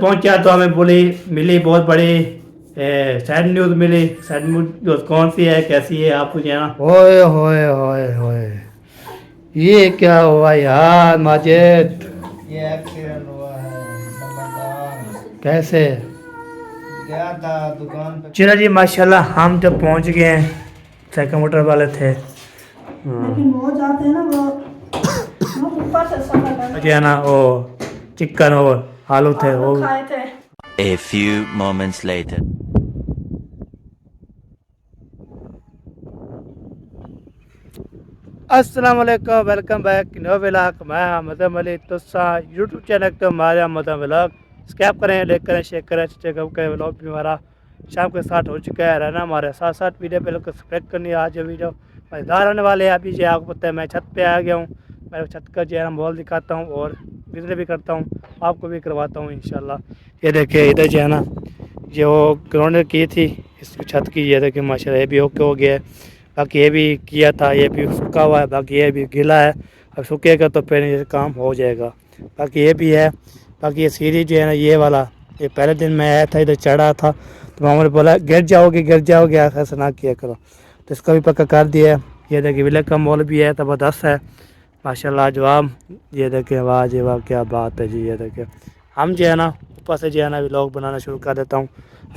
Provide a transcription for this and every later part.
पहुंचा तो हमें मिली बहुत बड़ी सैड न्यूज़ मिली। सैड न्यूज़ कौन सी है, कैसी है, आपको जाना। ओए होए होए होए, ये क्या हुआ यार माजिद? ये एक्सीडेंट हुआ है नंबरदार। कैसे? गया था दुकान पे। चलो जी माशाल्लाह हम जब पहुंच गए हैं, सेकंड मोटर वाले थे। लेकिन वो जाते हैं ना वो ऊपर से सफर करते जो है ना वो चिकन और आलू थे वो खाए थे। A few moments later. अस्सलाम वालेकुम, वेलकम बैक न्यू व्लॉग। मैं मदम अली तुस्सा यूट्यूब चैनल तो हमारे मदम व्लॉग सब्सक्राइब करें, लाइक करें, शेयर करें, चेकअप करें। व्लॉग भी हमारा शाम के साथ हो चुका है। रहना हमारे साथ साथ वीडियो पे लोग सब्सक्राइब करनी है। आज जो वीडियो मज़ेदार होने वाले हैं। अभी जो आपको पता है मैं छत पे आ गया हूँ। मैं छत का जो है ना मॉल दिखाता हूँ और बिजली भी करता हूँ, आपको भी करवाता हूँ इंशाल्लाह। ये देखिए इधर जो है ना जो ग्राउंड की थी इस छत की, ये देखिए माशाल्लाह ये भी ओके हो गया है। बाकी ये भी किया था, ये भी सूखा हुआ है, बाकी ये भी गीला है। अब सूखेगा तो फिर ये काम हो जाएगा। बाकी ये भी है। बाकी ये सीढ़ी जो है ना ये वाला, ये पहले दिन मैं आया था इधर चढ़ा था तो मामा ने बोला गिर जाओगे, ऐसा ना किया करो। तो इसका भी पक्का कर दिया है। ये देखिए विलेज का मॉल भी है, ज़बरदस्त है माशाल्लाह जवाब। ये देखिए वाह जी वाह, क्या बात है जी। ये देखिए हम जो है ना ऊपर से जो है ना व्लॉग बनाना शुरू कर देता हूँ।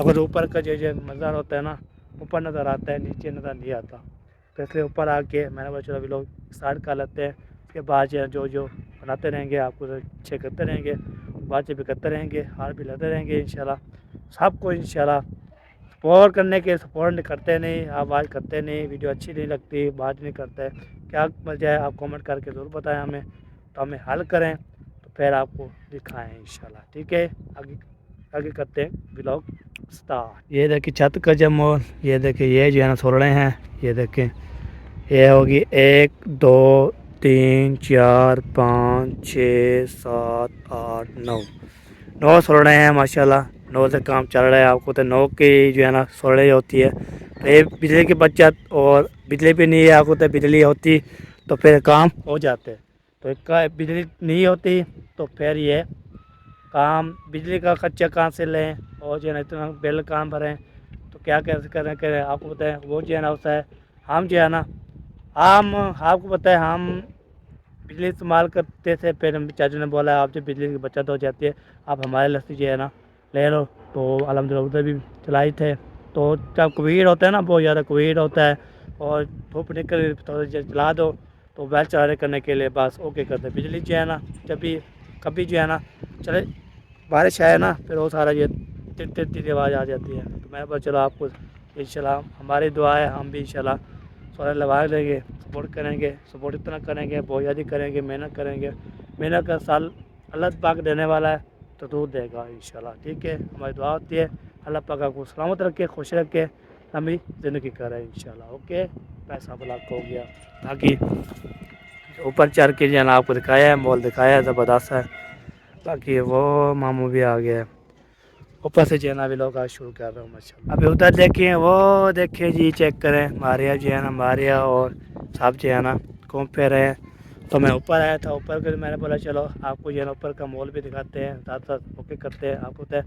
अगर ऊपर का जो मंजर होता है ना ऊपर नज़र आता है, नीचे नज़र नहीं आता। तो इसलिए ऊपर आके मैंने बोला चलो व्लॉग स्टार्ट कर लेते हैं। उसके बाद जो जो बनाते रहेंगे आपको अच्छे करते रहेंगे, बातें भी करते रहेंगे, हार भी लेते रहेंगे इंशाल्लाह। सबको इंशाल्लाह सपोर्ट करने के सपोर्ट करते नहीं, आवाज़ करते नहीं, वीडियो अच्छी नहीं लगती, बात नहीं करते, क्या वजह है आप कमेंट करके ज़रूर बताएं हमें, तो हमें हल करें तो फिर आपको दिखाएं इंशाल्लाह। ठीक है, आगे आगे करते हैं व्लॉग स्टार्ट। ये देखिए छत का जम, ये देखिए ये जो है ना सोलह हैं। ये देखें ये होगी 1 2 3 4 5 6 7 8 9 सोलह हैं माशाल्लाह। 9 से काम चल रहा है। आपको तो 9 की जो है ना सोलह होती है। तो ये बिजली की बचत, और बिजली भी नहीं है आपको तो बिजली होती तो फिर काम हो जाते। तो इसका बिजली नहीं होती तो फिर ये काम बिजली का खर्चा कहाँ से लें और जो है ना इतना बिल कहाँ भरें, तो क्या कैसे करें आपको पता है। वो जो है ना होता है हम जो है ना हम आपको पता है हम बिजली इस्तेमाल करते थे। फिर हम चाचू ने बोला आप जो बिजली की बचत हो जाती है आप हमारे लस्सी जो है ना ले लो। तो अल्हम्दुलिल्लाह उधर भी चलाई थे। तो जब कोविड होता है ना, बहुत ज़्यादा कोविड होता है और धूप निकल थोड़ा चला दो तो बैल चलाने करने के लिए बस ओके करते हैं। बिजली जो है ना जब भी कभी जो है ना चले बारिश आए ना फिर वो सारा ये तिर आवाज़ आ जाती है। तो मैं बस चलो आपको इंशाल्लाह हमारी दुआ है, हम भी इंशाल्लाह सोलर लगा देंगे, सपोर्ट करेंगे। सपोर्ट इतना करेंगे बहुत ज़्यादा करेंगे, मेहनत करेंगे। मेहनत का साल अल्लाह पाक देने वाला है तो दूर देगा इंशाल्लाह। ठीक है, हमारी दुआ होती है अल्लाह पाक आपको सलामत रखे, खुश रखे, लंबी ज़िंदगी करे इंशाल्लाह। ओके, पैसा ब्लॉक हो गया। बाकी ऊपर चढ़ के जो है ना आपको दिखाया है, मॉल दिखाया है, ज़बरदस्त है। बाकी वो मामू भी आ गया है। ऊपर से जो है ना भी लोग आज शुरू कर रहा हूँ माशाल्लाह। अभी उधर देखिए, वो देखिए जी, चेक करें मारिया जो है ना, मारिया और साहब जो है ना घूम फिर रहे हैं। तो मैं ऊपर आया था, ऊपर के मैंने बोला चलो आपको जो है ना ऊपर का मॉल भी दिखाते हैं, साथ साथ ओके करते हैं। आपको तो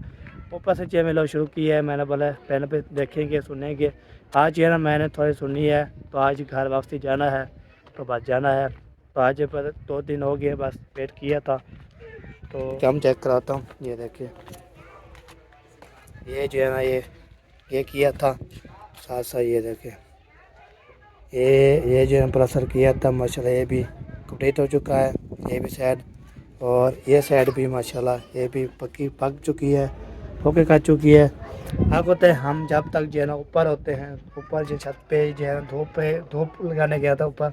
ऊपर से जो है लोग शुरू किया है। मैंने बोला पहले पे देखेंगे सुनेंगे। आज जो है ना मैंने थोड़ी सुनी है तो आज घर वापसी जाना है, तो बस जाना है। तो आज पर 2 दिन हो गए बस वेट किया था। तो हम चेक कराता हूँ। ये देखिए ये जो है ना ये किया था साथ साथ। ये देखें ये जो है प्लास्टर किया था माशाल्लाह, ये भी कंप्लीट हो चुका है। ये भी साइड और ये साइड भी माशाल्लाह ये भी पक चुकी है, ओके कर चुकी है। आपको तो हम जब तक जो है ना ऊपर होते हैं, ऊपर जो छत पे जो है धूप लगाने गया था ऊपर,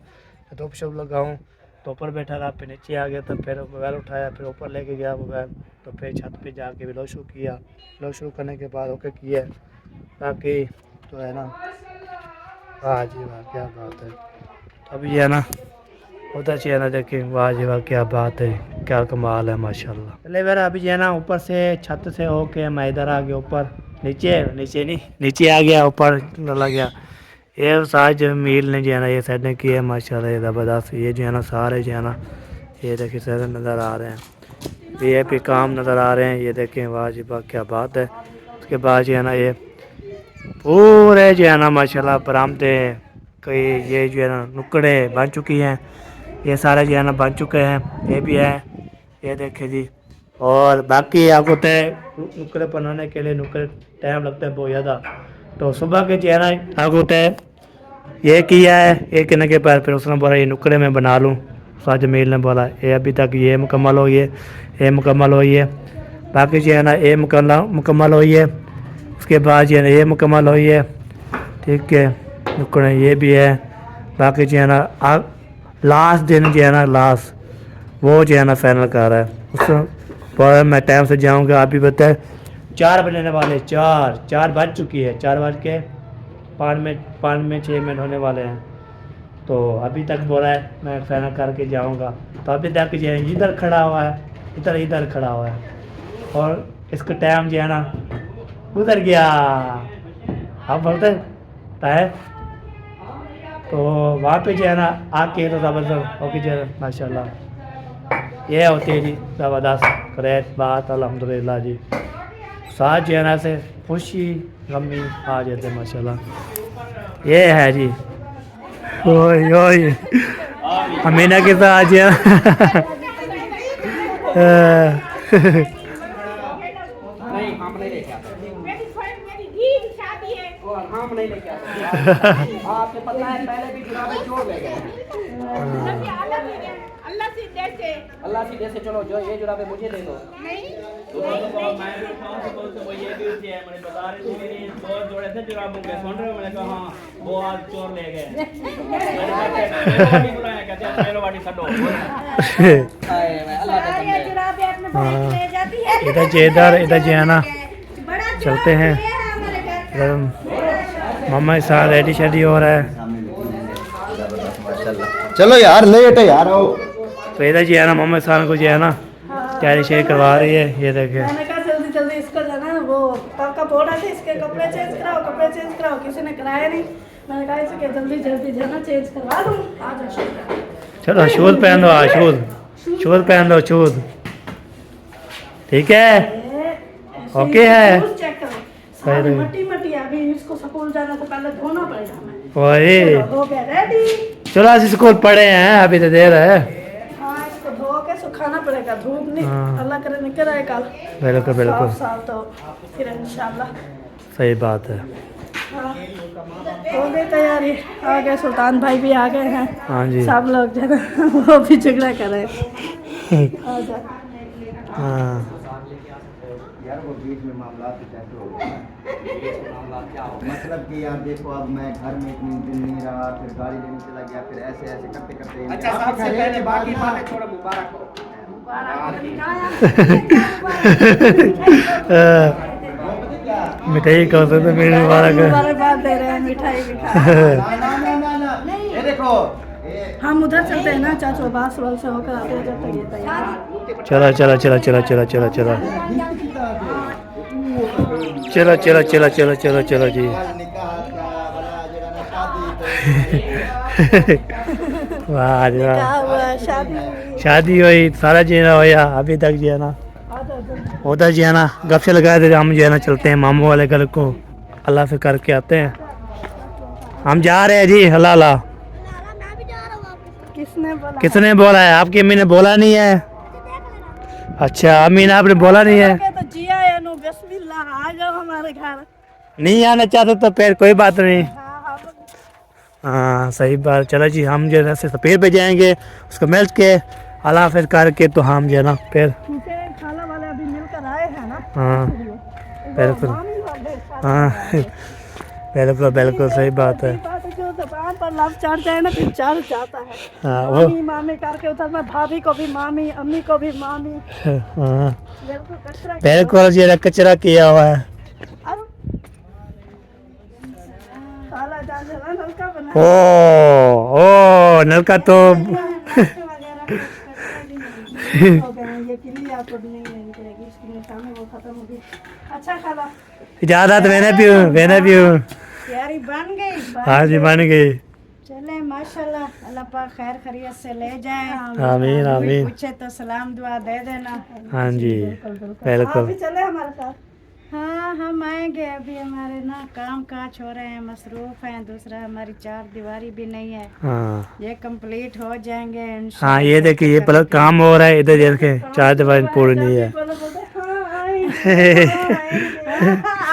धूप शुभ लगाऊँ तो ऊपर बैठा रहा, फिर नीचे आ गया था, फिर मोबाइल उठाया, फिर ऊपर लेके गया मोबाइल, तो फिर छत पे जाके व्लॉग शुरू किया। व्लॉग शुरू करने के बाद ओके किया ताकि तो है ना वाह जी वाह क्या बात है। तो अभी है ना उधर से है ना देखिए वाह जी वाह क्या बात है, क्या कमाल है माशाल्लाह। चले मेरा अभी जो है ना ऊपर से छत से होके मैं इधर आ गया ऊपर, नीचे आ गया, ऊपर लगा गया। ये सारे जो मील ने जो है ना ये सेटिंग की है माशाल्लाह, ये ज़बरदस्त। ये जो है ना सारे जो है ना ये देखिए सारे नज़र आ रहे हैं। वीआईपी काम नज़र आ रहे हैं। ये देखें, वाह जी वाह, क्या बात है। उसके बाद जो है ना ये पूरे जो है ना माशाल्लाह बरामदे कई ये जो है ना नुक्कड़े बन चुकी हैं। ये सारे जो है ना बन चुके हैं। ये भी है, ये देखें जी। और बाकी आपको होता है नुक्कड़े बनाने के लिए नुक्कड़े टाइम लगता है बहुत ज़्यादा। तो सुबह के जो है ना आपको होता है ये किया है, एक कहने के बाद फिर उसने बोला ये नुक्कड़े में बना लूँ। उस्ताद जमील ने बोला ये अभी तक ये मुकम्मल हुई है, ये मुकम्मल हुई है, बाकी जो है ना ये मुकम्मल हुई है। उसके बाद जो है ना ये मुकम्मल हुई है, ठीक है। नुक्कड़े ये भी है, बाकी जो है ना लास्ट दिन जो है ना लास्ट वो जो है ना फाइनल कर रहा है। उसको बोला मैं टाइम से जाऊँगा। अभी बताए 4 बजने वाले, 4 बज चुकी है, 4 बज के 5 में 6 मिनट होने वाले हैं। तो अभी तक बोला है मैं फाइनल करके जाऊंगा। तो अभी तक जो है इधर खड़ा हुआ है, इधर खड़ा हुआ है, और इसका टाइम जो है ना उधर गया। आप बोलते है तो वहाँ पे जो है ना आके तो ज़बरदस्त ओके जो है माशाल्लाह ये होती है जी ज़बरदस्त ग्रेट बात अल्हम्दुलिल्लाह जी। साथ जो है ना से खुशी गमी आ जाते हैं माशाल्लाह। ये है जी ओए ओए अमीना के साथ जो नहीं हम नहीं लेके आते। हम नहीं लेके आते। आपको पता है पहले भी जुराबे जोड़ ले गए। अल्लाह से जैसे चलो जो ये जुराबे मुझे दे दो। इधर जो है ना चलते हैं। मामा के साथ रेडी शेडी हो रहा है। चलो यार लेट है यार। तो इधर जो है ना मामा साल को जो है ना तैयारी शेयर करवा रही है। ये देखे मैंने कहा जल्दी जल्दी इसको जाना है, वो कब का बोल रहा था इसके कपड़े चेंज कराओ, किसी ने कराया नहीं। मैंने कहा इसके जल्दी जल्दी जाना चेंज करवा दूँ। आ जाओ चलो शूज पहन दो, शूज पहन दो, शूज ठीक है, ओके है। चेक करो सारी मट्टी अभी इसको स्कूल जाना तो पहले धोना पड़ेगा हमें। वही हो गया रेडी। चलो आज स्कूल पढ़े हैं, अभी तो देर है। हाँ इसको धो के सुखाना पड़ेगा, धूप नहीं अल्लाह करे निकल आए कल। बिल्कुल बिल्कुल साल तो फिर इंशाल्लाह। सही बात है। हाँ हो गई तैयारी, आ गए सुल्तान भाई भी आ गए हैं। हाँ जी सब लोग जो है वो भी झगड़ा कर रहे हैं। आ जा। हाँ यार वो बीच में मामला कैसे हो गया? मतलब कि यार देखो अब मैं घर में इतने दिन नहीं रहा, फिर गाड़ी लेने चला गया, फिर ऐसे ऐसे करते करते अच्छा सबसे पहले बाकी बातें छोड़ो, मुबारक हो। मिठाई कौन सा मेरे मुबारकबाद दे रहे हैं, मिठाई भी खा। ये देखो हम उधर चलते हैं ना चाचू, अब्बास वाल से होकर आते हैं जब तक ये तैयार। चला चला चला चला चला चला चला चलो चलो चलो चलो चलो चलो जी। वाह जी वाह, क्या हुआ शादी? शादी हुई, सारा जीना होया। अभी तक जो है ना उधर जो है ना गपशे लगाए थे। हम जो है ना चलते हैं मामू वाले घर को, अल्लाह से करके आते हैं। हम जा रहे हैं जी। हलाला किसने बोला है? आपकी अम्मी ने बोला नहीं है? अच्छा अम्मी ने आपने बोला नहीं है? तो जिया है नो बिस्मिल्लाह, आ जाओ हमारे घर। नहीं आना चाहते तो फिर कोई बात नहीं। हाँ हाँ सही बात। चलो जी हम जो है सफ़ेद पे जाएंगे, उसको मिल के अल्लाह फिर करके तो हम जो है ना फिर खाला वाले अभी मिलकर आए हैं ना। हाँ बिल्कुल, हाँ बिल्कुल बिल्कुल सही बात है। जो दुकान पर लव चढ़ जाए ना फिर चढ़ जाता है। हाँ वो मामी मामी करके उधर में भाभी को भी मामी, अम्मी को भी मामी। हाँ बिल्कुल कचरा बिल्कुल ये कचरा किया हुआ है। खाला जान जरा नलका बना ओ नलका तो हो गए हैं। ये किली आपको भी नहीं लेनी पड़ेगी, इसकी निशानी वो खत्म होगी। अच्छा खाला इजाजत मैंने भी हूँ। तैयारी बन गई। हाँ जी बन गई। चले माशाल्लाह अल्लाह पाक खैर खैरियत से ले जाए। आमीन कोई आमीन। पूछे तो सलाम दुआ दे देना। हाँ जी आप बिल्कुल। भी चले हमारे साथ। हाँ हम आएंगे, अभी हमारे ना काम काज हो रहे हैं, मसरूफ हैं। दूसरा हमारी चार दीवारी भी नहीं है, हाँ ये कंप्लीट हो जाएंगे हाँ इंशाअल्लाह। ये देखिए ये मतलब काम हो रहा है इधर देखे, चार दीवार पूरी नहीं है। बोलो बोलते हाँ आएंगे,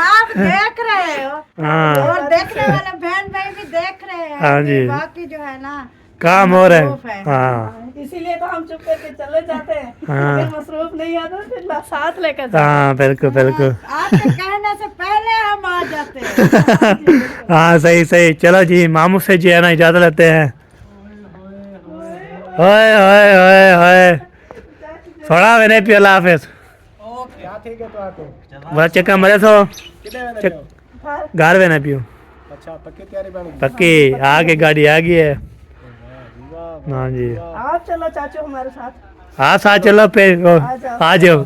आप देख रहे हो हाँ और देखने वाले बहन भाई भी देख रहे हैं हाँ जी। कि बाकी जो है ना काम हो रहा मसरूफ है। है। हाँ इसीलिए तो हम चुप करके चले जाते हैं। हाँ। अगर मसरूफ नहीं आता फिर साथ लेकर जाते हाँ बिल्कुल बिल्कुल। आपके कहने से पहले हम आ जाते हैं। हाँ सही सही। चलो जी मामू से जी है ना इजाजत लेते हैं। ओए ओए ओए ओए थोड़ा मैंने पिला हाफिज क्या ठीक है तो आके बस चक्का मरे सो कितने बजे जाओ? घर में ना पियो अच्छा पक्की तैयारी बन गई। पक्की आगे गाड़ी आ गई है। हाँ जी आप चलो चाचू हमारे साथ। हाँ साथ चलो पे ओ, आ जाओ आ जाओ। वो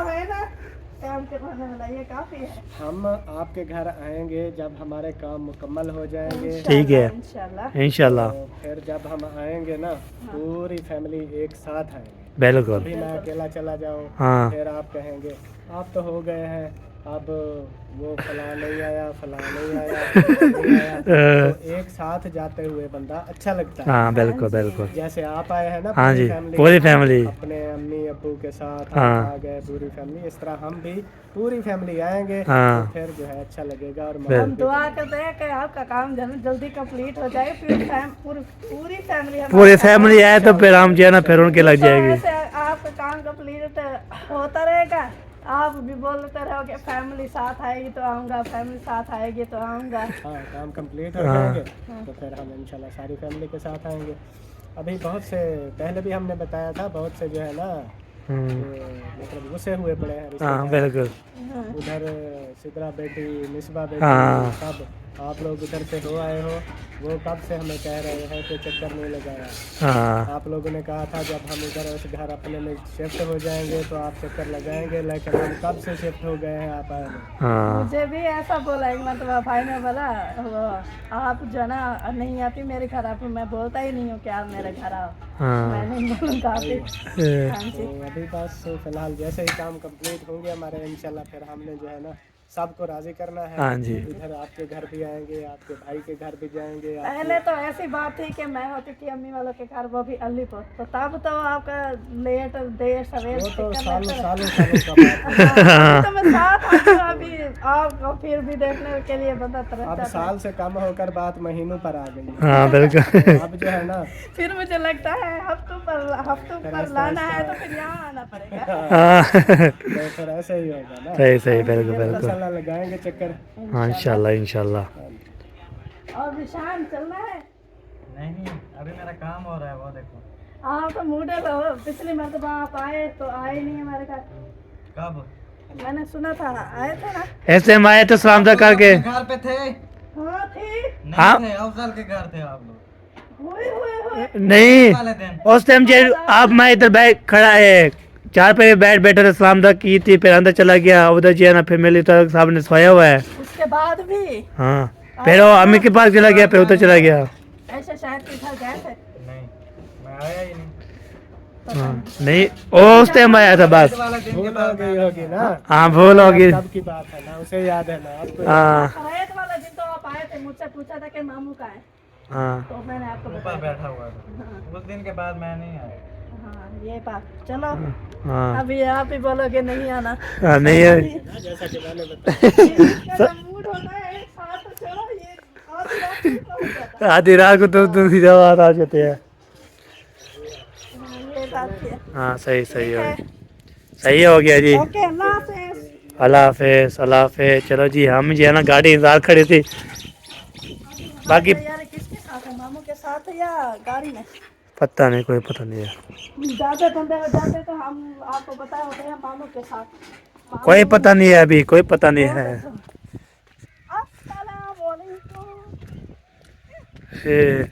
है ना काम के रहने वाला, ये काफी है। हम आपके घर आएंगे जब हमारे काम मुकम्मल हो जाएंगे। ठीक है इंशाल्लाह। इंशाल्लाह तो फिर जब हम आएंगे ना पूरी फैमिली एक साथ आएंगे। बिल्कुल। अभी मैं अकेला चला जाऊँ हाँ फिर आप कहेंगे आप तो हो गए हैं, अब वो फला नहीं आया फला नहीं आया, नहीं आया। तो एक साथ जाते हुए बंदा अच्छा लगता है। हाँ बिल्कुल बिल्कुल। जैसे आप आए हैं ना हाँ जी फैमिली पूरी फैमिली। अपने अम्मी अब्बू के साथ हाँ। आप आ गए पूरी फैमिली, इस तरह हम भी पूरी फैमिली आएंगे। हाँ। तो फिर जो है अच्छा लगेगा और बिल्कुल। हम दुआ करते हैं कि आपका काम जल्दी कंप्लीट हो जाए, फिर पूरी फैमिली हमारे पूरी साथ फैमिली आए तो फिर हम जो है ना फिर उनके लग तो जाएगी। ऐसे आपका काम कंप्लीट होता रहेगा। आप भी बोलते रहोगे फैमिली साथ आएगी तो आऊँगा, फैमिली साथ आएगी तो आऊँगा। हाँ काम कंप्लीट हो हाँ। जाएंगे तो फिर हम इंशाल्लाह सारी फैमिली के साथ आएंगे। अभी बहुत से पहले भी हमने बताया था, बहुत से जो है ना मतलब गुस्से हुए पड़े हैं हाँ रिश्तेदार। बिल्कुल। उधर सिद्रा बेटी मिसबा बेटी हाँ। सब आप लोग उधर से हो आए हो, वो कब से हमें कह रहे हैं कि चक्कर नहीं लगाया। हाँ आप लोगों ने कहा था जब हम उधर उस घर अपने में शिफ्ट हो जाएंगे तो आप चक्कर लगाएंगे, लेकिन हम कब से शिफ्ट हो गए हैं आप आए नहीं। हाँ मुझे भी ऐसा बोला एक मतलब भाई ने बोला वो आप जो ना नहीं आती मेरे घर, आप मैं बोलता ही नहीं हूँ कि आप मेरे घर आओ। हाँ मैं नहीं बोलूँगा आती। हाँ जी। तो अभी बस फिलहाल जैसे ही काम कंप्लीट होंगे हमारे इंशाल्लाह फिर हमने जो है ना सबको राजी करना है। हाँ जी। इधर आपके घर भी आएंगे, आपके भाई के घर भी जाएंगे। पहले तो ऐसी बात थी कि मैं होती थी अम्मी वालों के घर, वो भी अलीपुर, तो तब तो आपका लेट देर सवेर वो तो चक्कर सालों लगता सालों सालों का बात है। था। अभी तो मैं साथ आती हूँ, अभी आपको फिर भी देखने के लिए बंदा अब तरसता था। साल से कम होकर बात महीनों पर आ गई है। हाँ बिल्कुल। अब जो है ना फिर मुझे लगता है हफ्तों पर लाना है तो फिर यहाँ आना पड़ेगा। हाँ तो फिर ऐसे ही होगा ना। सही सही बिल्कुल बिल्कुल। इंशाल्लाह लगाएंगे चक्कर। हाँ इंशाल्लाह इंशाल्लाह। और विशाल चलना है। नहीं अभी मेरा काम हो रहा है वो देखो। आप तो मूडे हो, पिछली मरतबा आप आए तो आए नहीं हमारे घर। कब? मैंने सुना था आए थे ना। ऐसे हम आए तो सलाम था करके। घर पे थे? हाँ थी। हाँ नहीं थे, अफजल के घर थे आप लोग हुए नहीं वाले दिन। उस टाइम जो आप मैं इधर बैठ खड़ा है चार पे बैठ बैठे थे, सलाम दा की थी, फिर अंदर चला गया उधर जो है ना फैमिली तो साहब ने सोया हुआ है। उसके बाद भी हाँ फिर वो अम्मी के पास चला गया, फिर उधर चला गया। ऐसे शायद के घर गए थे। नहीं मैं आया ही नहीं। हाँ नहीं वो उस टाइम आया था बस। वाले दिन भूल हो गई होगी ना। हाँ भूल होगी। कब की बात है ना, उसे याद है ना आपको। हाँ खरायत वाला दिन तो आप आए थे, मुझसे पूछा था कि मामू का है, हाँ तो मैंने आपको ऊपर बताया। बैठा हुआ था। उस दिन के बाद मैं नहीं आया। हाँ ये बात चलो। हाँ अभी आप ही बोलोगे नहीं आना। हाँ, नहीं है। जैसा कि मैंने बताया। इसका मूड होता है एक साथ तो चलो, ये आधी रात में हो जाता है। आधी रात को तो सीधा बात आ जाते हैं। ये बात है। हाँ सही सही हो सही हो गया जी। ओके अल्लाह हाफिज़। अल्लाह हाफिज़ अल्लाह हाफिज़। चलो जी हम जो है ना गाड़ी इंतजार खड़ी थी बाकी यार किसके साथ है, मामू के साथ है या गाड़ी में? पता नहीं, कोई पता नहीं है, ज्यादा बंदे हो जाते तो हम आपको बताया होते हैं मामू के साथ। कोई पता नहीं है, अभी कोई पता नहीं है। अस्सलाम वालेकुम। ए,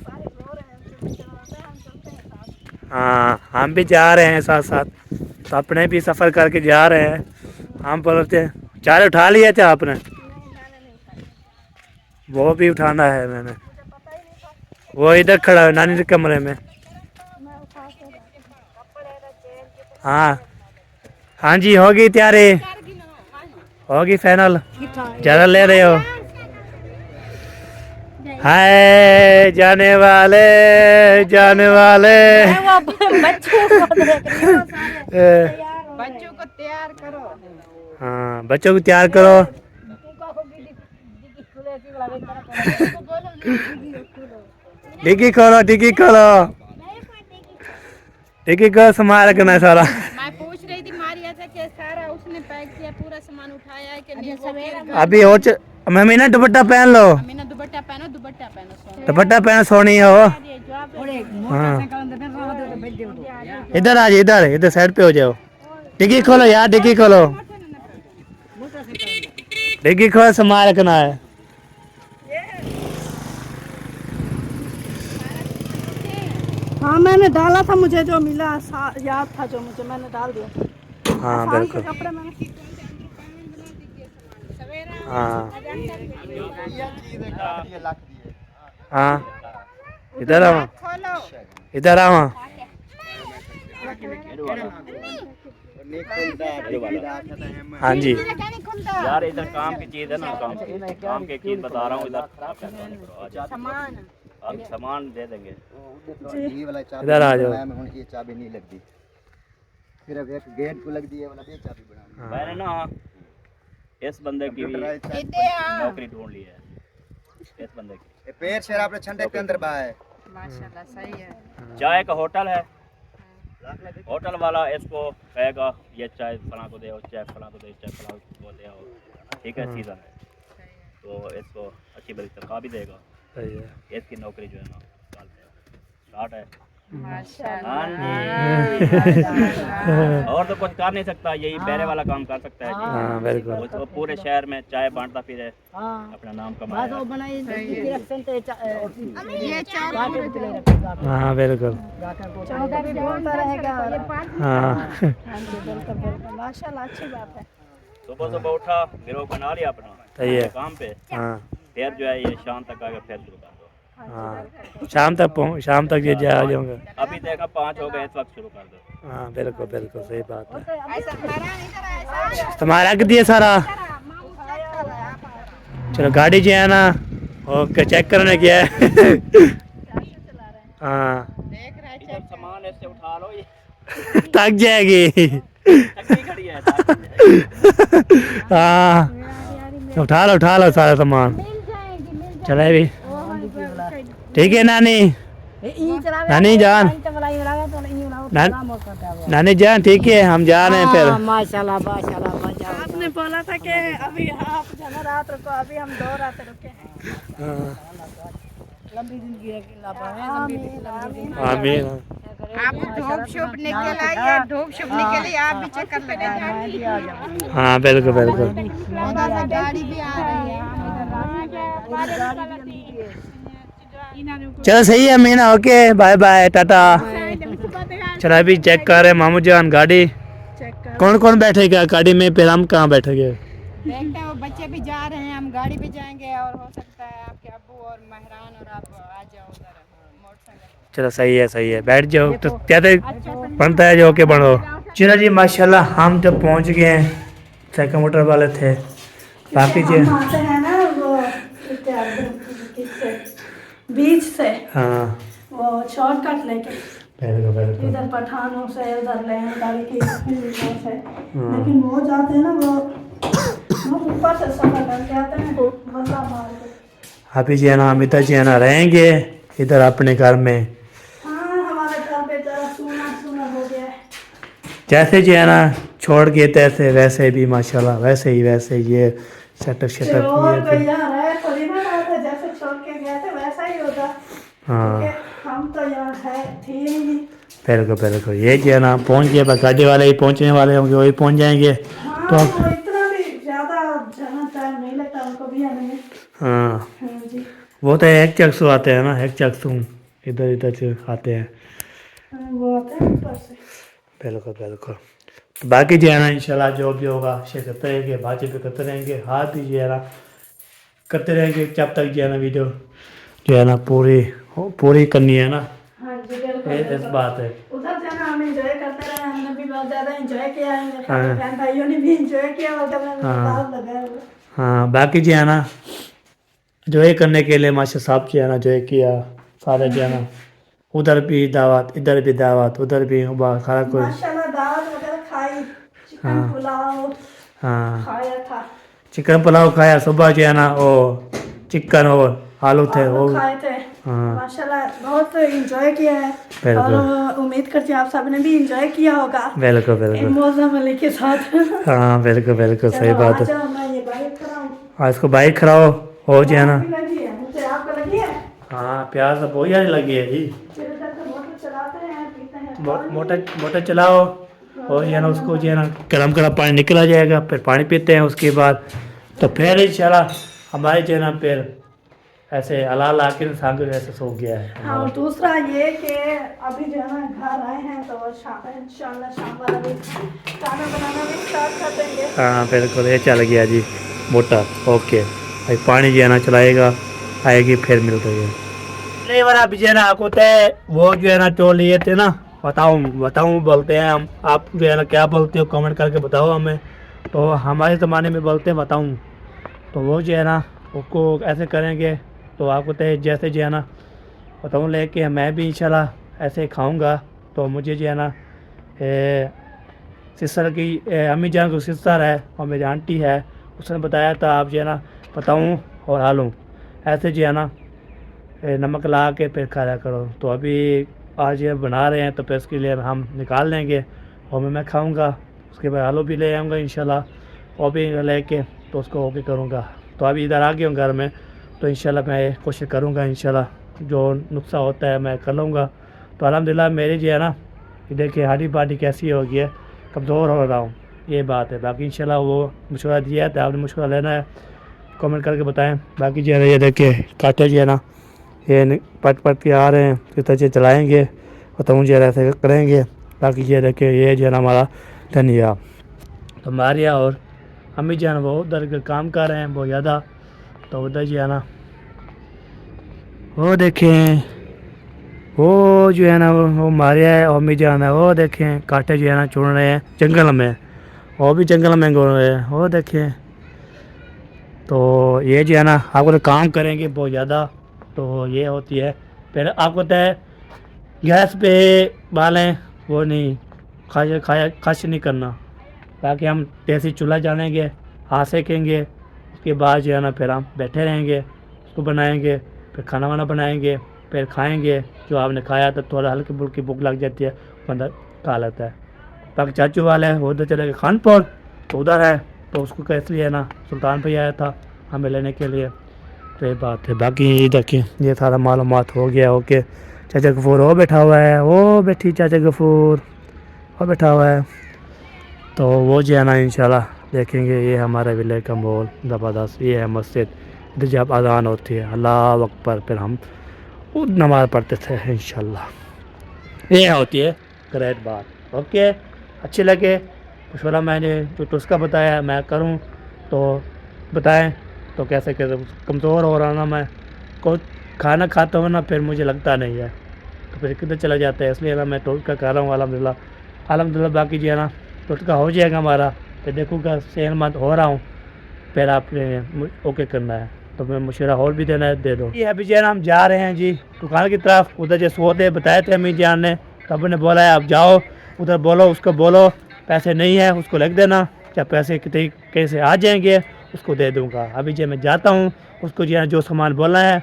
भाई रो रहे हैं, हम चलते हैं साथ। हाँ हम भी जा रहे हैं साथ साथ, तो अपने भी सफ़र करके जा रहे हैं। हम बोलते हैं चाय उठा लिया था आपने? वो भी उठाना है मैंने। वो इधर खड़ा है नानी के कमरे में। हाँ हाँ जी, होगी तैयारी, होगी फाइनल। ज़्यादा ले रहे हो? हाय जाने वाले जाने वाले। बच्चों को तैयार करो। हाँ बच्चों को तैयार करो। डिग्गी खोलो डिग्गी खोलो डिग्गी को संभाल रखना है सारा। मैं पूछ रही थी मारिया से कि सारा उसने पैक किया, पूरा सामान उठाया है कि नहीं। अभी हो मम्मी ना दुपट्टा पहन लो, मीना दुपट्टा पहनो दुपट्टा पहन सोनी हो। हाँ इधर आ जाओ, इधर इधर साइड पे हो जाओ। डिग्गी खोलो यार, डिग्गी खोलो, डिग्गी खोलो, संभाल रखना है। हाँ मैंने डाला था, मुझे जो मिला याद था, जो मुझे मैंने डाल दिया। हाँ आसान के बिल्कुल। कपड़े मैंने हाँ हाँ इधर आओ, इधर आओ। हाँ जी यार इधर काम की चीज है ना, काम की चीज बता रहा हूँ। इधर आप सामान दे देंगे। ये वाला चाबी इधर आ जाओ। मैं ये चाबी नहीं लगती, सिर्फ एक गेट को लगती है वाला, ये चाबी बनानी। मैंने ना इस बंदे की भी नौकरी ढूंढ ली है, इस बंदे की। ये पैर शेर आपने छंडे के अंदर बहा है। माशाल्लाह सही है। चाय का होटल है, होटल वाला इसको कहेगा ये चाय फला को दे, चाय फला को दे, चाय फला को दे, ठीक है सीजन है तो इसको अच्छी बड़ी तनख्वाह भी देगा। सही है। इसकी नौकरी जो है ना कल से स्टार्ट है। माशाल्लाह। और तो कुछ कर नहीं सकता, यही पहरे वाला काम कर सकता है जी। हाँ बिल्कुल। वो पूरे शहर में चाय बांटता फिरे, अपना नाम कमाया। हाँ बिल्कुल। हाँ माशाल्लाह अच्छी बात है। सुबह सुबह उठा, गिरोह बना लिया अपना, सही है। काम पे, हाँ फिर जो है ये शाम तक आएगा, फिर शुरू कर दो। हाँ शाम तक ये जा जाऊंगा। अभी देखा 5 हो गए, इस वक्त शुरू कर दो। हाँ बिल्कुल बिल्कुल सही बात है। तुम्हारा रख दिया सारा। चलो गाड़ी जो है ना ओके चेक करने गया है। हाँ इधर सामान ऐसे उठा लो, ये थक जाएगी। टक्की खड़ी है, हाँ उठा लो सारा सामान। चले भी ठीक है नानी, नानी जान, नानी जान ठीक है, हम जा रहे हैं फिर। माशाल्लाह माशाल्लाह माशाल्लाह। आपने बोला था कि अभी आप जाना रात रुको, अभी हम 2 रात रुके हैं। लंबी जिंदगी आमीन। आप धूप शुभ निकल आइए, धूप शुभ निकली, आप भी चक्कर लगा। हाँ बिल्कुल बिल्कुल। गाड़ी भी आ रही है। चलो सही है Meena, okay bye bye tata. चलो अभी चेक कर रहे हैं मामू जान गाड़ी, कौन कौन बैठेगा गाड़ी में, फिर हम कहाँ बैठेंगे। देखते हैं वो बच्चे भी जा रहे हैं, हम गाड़ी पे जाएंगे और हो सकता है आपके अब्बू और मेहरान और आप आ जाओ उधर मोटरसाइकिल। चलो सही है बैठ जाओ, तो क्या बनता है जो के बनो। चलो जी माशाल्लाह हम जब पहुंच गए हैं, साइकिल मोटर वाले थे बाकी जी। हम आते हैं ना वो बीच से, हाँ वो शॉर्टकट लेके बिल्कुल इधर पठानों से उधर ले गाड़ी की से, लेकिन वो जाते हैं ना वो ऊपर से सफर करके आते हैं बंदा मार के। अभी जी है ना हम इधर जी है ना रहेंगे इधर अपने घर में। हाँ हमारे घर पे जरा सूना हो गया है। जैसे जी है ना छोड़ के तैसे वैसे भी माशाल्लाह वैसे ही ये सेटअप और कोई किए थे। यहाँ रहे थोड़ी ना रहते, जैसे छोड़ के गए थे वैसा ही होता। हाँ क्योंकि हम तो यहाँ है थे ही नहीं। बिल्कुल ये जो है ना पहुंच गए, बस गाड़ी वाले ही पहुंचने वाले होंगे, वही पहुंच जाएंगे। हाँ तो वो इतना भी ज्यादा टाइम नहीं लगता उनको भी आने में। हाँ हाँ जी वो तो एक चक्सू आते हैं ना, एक चक्सू इधर से आते हैं। वो आते हैं ऊपर से। बिल्कुल तो बाकी जो है ना इंशाल्लाह जो भी होगा शेयर करते रहेंगे, बातें भी करते रहेंगे। हाथ भी जो है ना करते रहेंगे जब तक जो है ना वीडियो जो है ना पूरी करनी है ना, हाँ जी बिल्कुल इस बिल्कुल। बात है। उधर जाना हम एंजॉय करते रहे, हमने भी बहुत ज्यादा एंजॉय किया है, मेरे हाँ। बहन भाइयों ने भी एंजॉय किया और जब हाँ। लगा हुआ। हाँ बाकी जो है ना जो है करने के लिए माशा साहब जो है ना जो है किया सारे जो है ना, उधर भी दावत इधर भी दावत उधर भी सारा कुछ। माशाल्लाह दावत वगैरह खाई, चिकन हाँ। पुलाव हाँ खाया था, चिकन पुलाव खाया सुबह जो है ना, वो चिकन और आलू थे वो। आलू खाए थे। हाँ माशाल्लाह बहुत एंजॉय किया है बिल्कुल। और उम्मीद करती हूँ आप सबने भी एंजॉय किया होगा बिल्कुल इन बिल्कुल। मौसम अली के साथ। हाँ बिल्कुल बिल्कुल सही चलो, बात आ है। जाओ, मैं ये बाइक कराऊं। आज इसको बाइक खड़ाओ हो जो है ना। आपकी लगी है, मुझे आपको लगी है। हाँ प्याज तो बहुत ज़्यादा लगी है जी। फिर इधर से मोटर चलाते हैं, पीते हैं पानी। मोटर चलाओ और जो है ना उसको जो है ना गर्म गर्म पानी निकला जाएगा, फिर पानी पीते हैं, उसके बाद तो फिर इंशाल्लाह हमारे जो है ना फिर ऐसे अला ला के इंसान को ऐसे सो गया है। हाँ और दूसरा ये कि अभी जो है ना घर आए हैं तो इंशाल्लाह शाम वाला भी खाना बनाना भी स्टार्ट कर देंगे। हाँ बिल्कुल ये चल गया जी मोटर। ओके भाई पानी जो है ना चलाएगा आएगी फिर मिल रही है। नहीं वाला अभी जो है ना आपको तय वो जो है ना चो लिए थे ना, बताऊँ बोलते हैं हम, आप जो है ना क्या बोलते हो कमेंट करके बताओ हमें। तो हमारे ज़माने में बोलते हैं बताऊँ, तो वो जो है ना उसको ऐसे करेंगे तो आपको तय जैसे जो है ना बताऊँ लेके मैं भी इंशाल्लाह ऐसे खाऊंगा। तो मुझे जो है ना सिस्टर की अम्मी जान को सिस्टर है और मेरी आंटी है, उसने बताया था आप जो है ना बताऊँ और आलू ऐसे जो है ना नमक ला के फिर खाया करो। तो अभी आज ये बना रहे हैं तो फिर उसके लिए हम निकाल लेंगे और मैं खाऊंगा। उसके बाद आलू भी ले आऊँगा इंशाल्लाह और भी लेके तो उसको ओके करूँगा। तो अभी इधर आ गया हूँ घर में, तो इंशाल्लाह मैं कोशिश करूँगा इंशाल्लाह जो नुस्खा होता है मैं कर लूँगा। तो अल्हम्दुलिल्लाह मेरी जो है ना देखिए हड्डी बाडी कैसी हो गई है, कमज़ोर हो रहा हूँ, ये बात है। बाकी इंशाल्लाह वो मशवरा दिया है तो आपने मशवरा लेना है, कमेंट करके बताएं। बाकी जो है ना ये देखिए कांटे जो है ना ये पट के आ रहे हैं, इस तरह से चलाएँगे और तो मुझे ऐसे करेंगे। बाकी ये देखिए ये जो है ना हमारा धनिया, तो मारिया और अम्मी जान वो उधर काम कर रहे हैं बहुत ज़्यादा। तो उधर जो है ना वो देखें वो जो है ना वो मारिया है और अम्मी जान है वो देखें कांटे जो है ना चुन रहे हैं जंगल में, वो भी जंगल में घूम रहे हैं वो देखें। तो ये जो है ना आपको तो काम करेंगे बहुत ज़्यादा, तो ये होती है। फिर आपको तय गैस पे बालें वो नहीं खश नहीं करना। बाकी हम देसी चूल्हा जानेंगे, हाथ सेकेंगे, उसके बाद जो है ना फिर हम बैठे रहेंगे, उसको बनाएंगे, फिर खाना वाना बनाएंगे, फिर खाएंगे। जो आपने खाया तो थोड़ा हल्की फुल्की भूख लग जाती है, बंदा खा लेता है। बाकी चाचू वाले हैं वो उधर चले गए खानपुर, तो उधर है तो उसको कैसे है ना सुल्तान भाई आया था हमें लेने के लिए, तो ये बात है। बाकी ये देखिए ये सारा मालूमात हो गया। ओके चाचा गफूर वो बैठा हुआ है, वो बैठी चाचा गफूर वो बैठा हुआ है। तो वो जो है ना इंशाल्लाह देखेंगे। ये हमारे विलेज का माहौल ज़बरदस्त, ये है मस्जिद, इधर जब अज़ान होती है अल्लाह अकबर फिर हम वो नमाज़ पढ़ते थे इंशाल्लाह। ये होती है ग्रेट बात। ओके अच्छे लगे मशवरा मैंने जो टुस्का बताया मैं करूं तो बताएं। तो कैसे कैसे कमज़ोर हो रहा ना मैं, को खाना खाता हूँ ना फिर मुझे लगता नहीं है तो फिर किधर चला जाता है, इसलिए ना मैं टुस्का खा रहा हूँ अल्हम्दुलिल्लाह। बाकी जो है ना टुस्का हो जाएगा हमारा, फिर देखूँगा सेहतमंद हो रहा हूँ, फिर आपने ओके करना है तो मैं मशवरा और भी देना है दे दो। ये अभी जो है ना हम जा रहे हैं जी दुकान की तरफ। उधर जो सोते बताए थे अम्मी जान ने, तब ने बोला है आप जाओ उधर बोलो उसको बोलो पैसे नहीं है उसको लिख देना, जब पैसे कितने कैसे आ जाएंगे उसको दे दूँगा। अभी जो मैं जाता हूँ उसको जो है जो सामान बोलना है,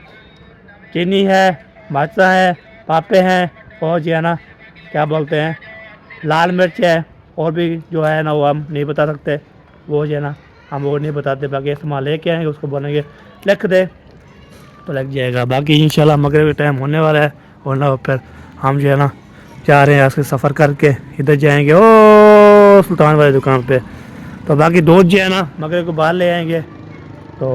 चीनी है, मरचा है, पापे हैं और जो है ना क्या बोलते हैं लाल मिर्च है, और भी जो है ना वो हम नहीं बता सकते, वो जो है ना हम वो नहीं बताते। बाकी सामान लेके आएंगे उसको बोलेंगे लिख दे तो लग जाएगा। बाकी इंशाल्लाह मगरिब का टाइम होने वाला है और ना फिर हम जो है ना जा रहे हैं आज के सफ़र करके इधर जाएंगे ओ सुल्तान वाली दुकान पे। तो बाकी दूध जो है ना मगरिब को बाहर ले आएंगे। तो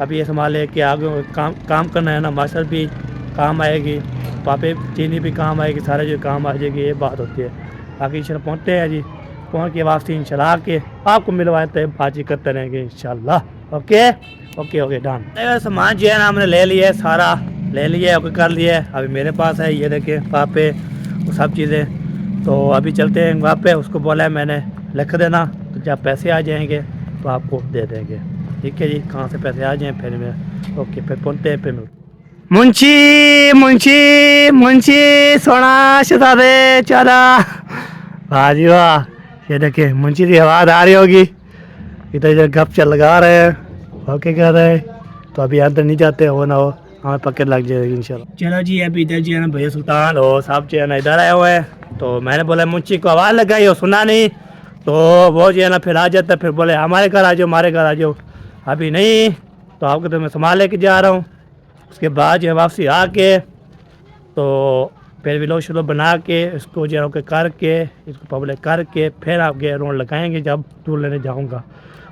अभी ये सामान लेके आगे काम करना है ना, मास्टर भी काम आएगी, पापे चीनी भी काम आएगी, सारे जो काम आ जाएगी, ये बात होती है। बाकी इंशाल्लाह पहुँचते हैं जी, पहुँच के वापसी इंशाल्लाह आके आपको मिलवाते हैं, बातचीत करते रहेंगे इंशाल्लाह। Okay okay okay done. सामान जो है ना हमने ले लिया है, सारा ले लिया है, ओके कर लिया है। अभी मेरे पास है, ये देखिए वहाँ पे वो सब चीज़ें। तो अभी चलते हैं वहाँ पे, उसको बोला है मैंने लिख देना, तो जब पैसे आ जाएंगे तो आपको दे देंगे। ठीक है जी, कहाँ से पैसे आ जाएँ फिर मैं ओके फिर पहुँचते हैं। फिर मुंशी मुंशी मुंशी सोना शहजादे चला। वाह जी वाह, ये देखिए मुंशी की आवाज़ आ रही होगी, इधर इधर गप चल लगा रहे हैं, ओके कर रहे हैं। तो अभी अंदर नहीं जाते, हो ना हो हमें पकड़ लग जाएगी इंशाल्लाह। चलो जी, अभी इधर जो है ना भैया सुल्तान और साहब जो है ना इधर आए हुए हैं। तो मैंने बोला मुंशी को आवाज़ लगाई और सुना नहीं, तो वो जो है ना फिर आ जाता, फिर बोले हमारे घर आ जाओ, हमारे घर आ जाओ। अभी नहीं, तो आपको तो मैं सामान लेके जा रहा हूँ। उसके बाद जो है वापसी आके तो फिर व्लॉग शुरू बना के इसको जो है करके इसको पब्लिक करके फिर आपके रोड लगाएंगे। जब दूर लेने जाऊंगा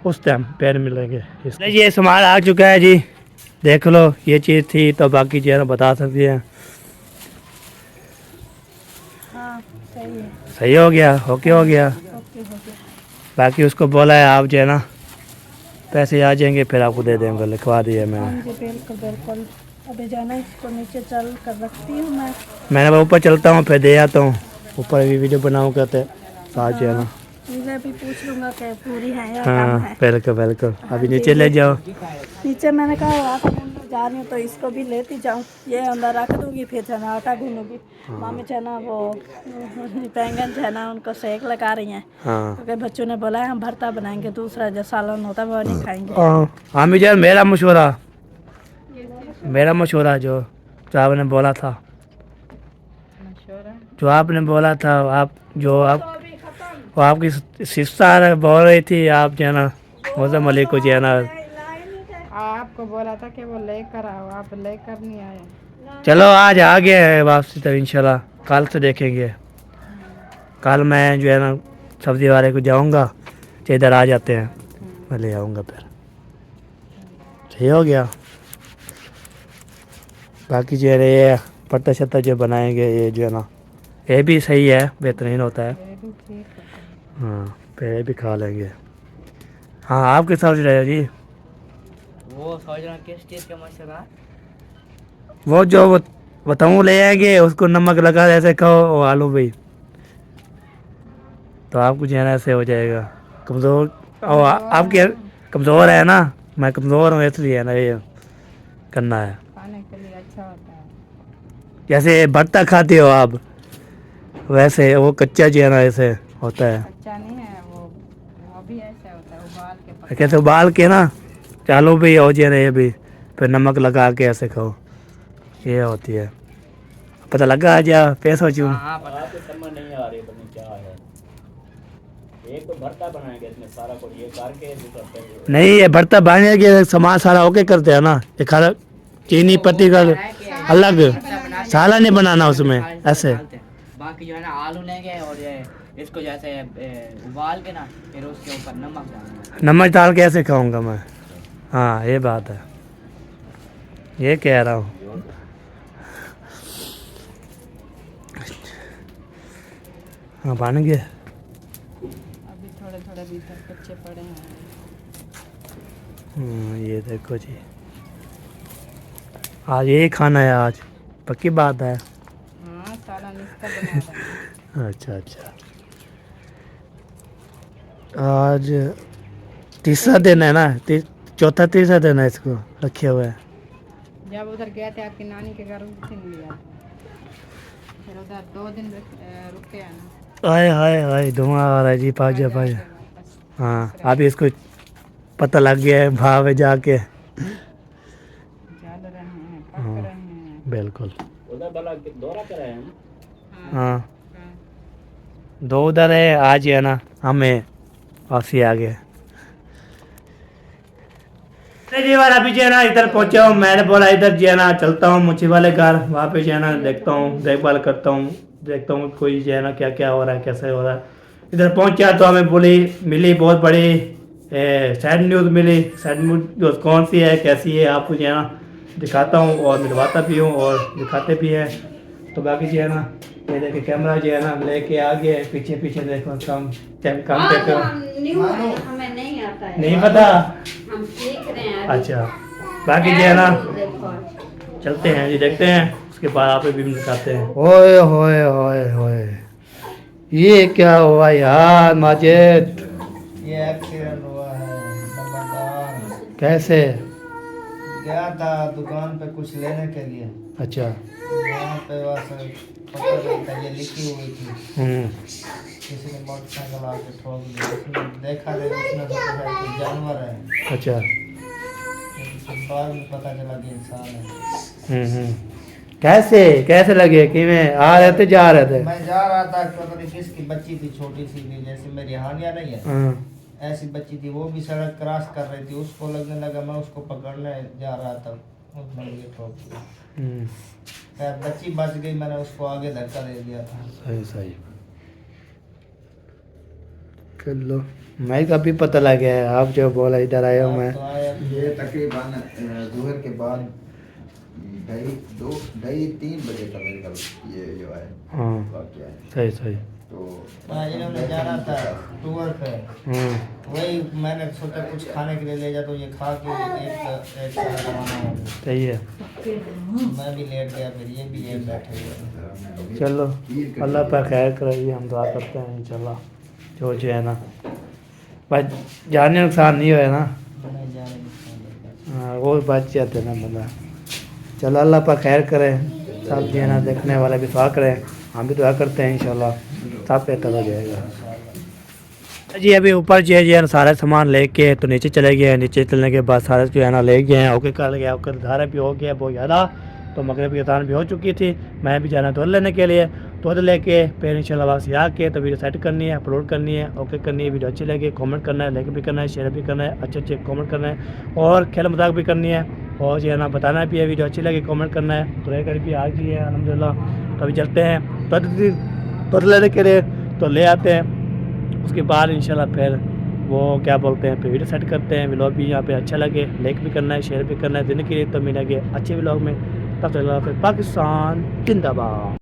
उस टाइम पैर मिलेंगे। इसलिए ये सामान आ चुका है जी, देख लो ये चीज़ थी, तो बाकी जो है ना बता सकती हैं। हाँ सही है, सही हो गया, ओके हो गया। ओके हो गया। बाकी उसको बोला है आप जो है ना पैसे आ जाएंगे फिर आपको दे देंगे, लिखवा दिया हाँ मैंने। जी बिल्कुल बिल्कुल। अभी जाना है, इसको नीचे चल कर रखती हूँ मैं। मैंने ऊपर चलता हूँ फिर दे आता हूँ, ऊपर भी वीडियो बनाऊँ कहते साथ जो है ना। मैं भी पूछ लूँगा कि पूरी है या कम हाँ है। बिल्कुल बिल्कुल। अभी नीचे ले जाओ। नीचे मैंने कहा आटा गूंदने जा रही हूँ तो इसको भी लेती जाऊँ, ये अंदर रख दूँगी, फिर चना आटा गूंदूँगी। मामी चना वो बैंगन जो है ना उनको सेक लगा रही हैं, हाँ क्योंकि बच्चों ने बोला है हम भरता बनाएंगे, दूसरा जो सालन होता है वो नहीं खाएंगे। हामी यार मेरा मशवरा जो आपने बोला था, जो आपने बोला था, आप जो आप वो आपकी सिस्टर बोल रही थी आप जो है ना मौसम अली को जो है ना। आपको बोला था कि वो लेकर आओ, आप लेकर नहीं आए। चलो आज आ गया है वापसी, तो इंशाल्लाह कल से देखेंगे। कल मैं जो है ना सब्ज़ी वाले को जाऊंगा, तो इधर आ जाते हैं, मैं ले आऊँगा फिर। सही हो गया। बाकी जो है ये पत्ता शत्ता जो बनाएंगे ये जो है ना ये भी सही है, बेहतरीन होता है। हाँ फिर ये भी खा लेंगे। हाँ आप किस सोच रहे हो जी? वो सोच रहा हूँ किस चीज़ का मशवरा? वो जो बताऊँ ले आएंगे, उसको नमक लगा ऐसे खाओ और आलू भी, तो आपको जो है ना ऐसे हो जाएगा कमज़ोर। और आपके कमज़ोर है ना, मैं कमज़ोर हूँ इसलिए ना ये करना है। खाने के लिए अच्छा होता है। जैसे भरता खाते हो आप, वैसे वो कच्चा जो है ना ऐसे होता है। अच्छा नहीं है वो भी ऐसा होता है, उबाल के कैसे उबाल के ना चालू भी हो जाए ये भी, फिर नमक लगा के ऐसे खाओ, ये होती है। पता लगा आज या पैसों चूँ? समझ नहीं आ रही पता क्या है। एक तो भरता बनाएंगे इसमें सारा कुछ ये करके दूसरा नहीं, ये भरता बनाने के सामान सारा ओके करते हैं ना, ये खाना चीनी पत्ती का अलग साला नहीं बनाना उसमें ऐसे। बाकी जो है ना आलू लेंगे और ये इसको जैसे उबाल के ना फिर उसके ऊपर नमक डालना। नमक डाल के ऐसे खाऊंगा मैं। हाँ ये बात है, ये कह रहा हूँ। हाँ बन गए। अभी थोड़े थोड़े भीतर कच्चे पड़े हैं। ये देखो जी, आज यही खाना है, आज पक्की बात है। हाँ सालन इसका बना था। अच्छा अच्छा, आज तीसरा दिन है ना, चौथा तीसरा दिन है इसको रखे हुए है। जब उधर गए थे आपकी नानी के घर उस दिन लिया था, फिर उधर 2 दिन रुके हैं ना। हाय हाय हाय धुआं आ रहा है जी, पाजा पाजा। हाँ अभी इसको पता लग गया है भाव में जाके। जल रहे हैं, पक रहे हैं। बिल्कुल। उधर वाला दौरा कर रहे हैं। हाँ 2 उधर है, आज है ना हमें वापसी आ गए। जी बार अभी जो है ना इधर पहुंचा हूँ, मैंने बोला इधर जो है ना चलता हूँ मुझे वाले घर, वहाँ पे जो है ना देखता हूँ, देखभाल करता हूँ, देखता हूँ कोई जो है ना क्या क्या हो रहा है, कैसे हो रहा है। इधर पहुंचा तो हमें मिली बहुत बड़ी सैड न्यूज़ मिली। सैड न्यूज़ कौन सी है, कैसी है, आपको जो है ना दिखाता हूँ और मिलवाता भी हूँ और दिखाते भी हैं। तो बाकी जो है ना ये देखिए कैमरा जो है ना लेके आ गए, पीछे पीछे देखो काम देखो। हमें नहीं आता है। नहीं पता हम सीख रहे हैं अच्छा बाकी जो है ना देखो चलते हैं जी, देखते हैं उसके बाद आप भी दिखाते हैं। ओए होए होए होए, ये क्या हुआ यार माजिद, ये एक्सीडेंट हुआ है नंबरदार। कैसे? गया था दुकान पे कुछ लेने के लिए, अच्छा वहाँ पे बस पता नहीं था ये लिखी हुई थी, किसी ने मोटरसाइकिल आके ठोक दिया, उसने देखा नहीं, उसने सोचा शायद कोई जानवर है, अच्छा फिर बाद में पता चला कि इंसान है। कैसे कैसे लगे कि मैं आ रहे थे जा रहे थे? मैं जा रहा था, पता नहीं किसकी बच्ची थी, छोटी सी थी, जैसे मेरी हानिया नहीं है हाँ, ऐसी बच्ची थी, वो भी सड़क क्रॉस कर रही थी, उसको लगने लगा मैं उसको पकड़ने जा रहा था, उसने मुझे ठोक दिया। खैर बच्ची बच गई, मैंने उसको आगे धक्का दे दिया था। सही सही कर लो, मैं का भी पता लग गया है, आप जो बोला इधर आया हूँ मैं। तो आया ये तकरीबन जोहर के बाद 2:30-3 बजे का मेरे ख्याल ये जो है हाँ वाक़या है। सही सही। तो इन्होंने जाना था टूर पे, वही मैंने सोचा कुछ खाने के लिए ले जा, तो ये खा के एक रवाना हो गए। सही है, मैं भी लेट गया, फिर ये भी लेट बैठे हुए। चलो अल्लाह पर खैर कराइए, हम दुआ करते हैं इंशाल्लाह जो है ना बस जाने नुकसान नहीं हुआ ना, नहीं जाने हाँ वो बच जाते ना मतलब। चलो अल्लाह पर खैर करें, सब जो है ना देखने वाले भी दुआ करें, हम भी दुआ करते हैं इंशाल्लाह सब बेहतर हो जाएगा। जी अभी ऊपर जो है सारा सामान लेके तो नीचे चले गए, नीचे चलने के बाद सारा जो है ना ले गए हैं, ओके कर गया, ओके धारा भी हो गया बहुत ज़्यादा, तो मगरिब की अज़ान भी हो चुकी थी, मैं भी जाना तो लेने के लिए, तो लेके फिर इंशाल्लाह वापसी आके तो वीडियो सेट करनी है, अपलोड करनी है, ओके करनी है, वीडियो अच्छी लगे कमेंट करना है, लाइक भी करना है, शेयर भी करना है, अच्छे अच्छे कमेंट करना है और खेल मजाक भी करनी है, और जो है ना बताना भी है, वीडियो अच्छी लगे कमेंट करना है। तो लेकर भी आ गई है अल्हम्दुलिल्लाह, तो अभी चलते हैं तो लेने के लिए तो ले आते हैं, उसके बाद इंशाल्लाह फिर वो क्या बोलते हैं फिर वीडियो सेट करते हैं, व्लॉग भी यहाँ पे अच्छा लगे, लाइक भी करना है, शेयर भी करना है, दिन के लिए तो मिलेंगे अच्छे व्लॉग में, तब तक पाकिस्तान जिंदाबाद।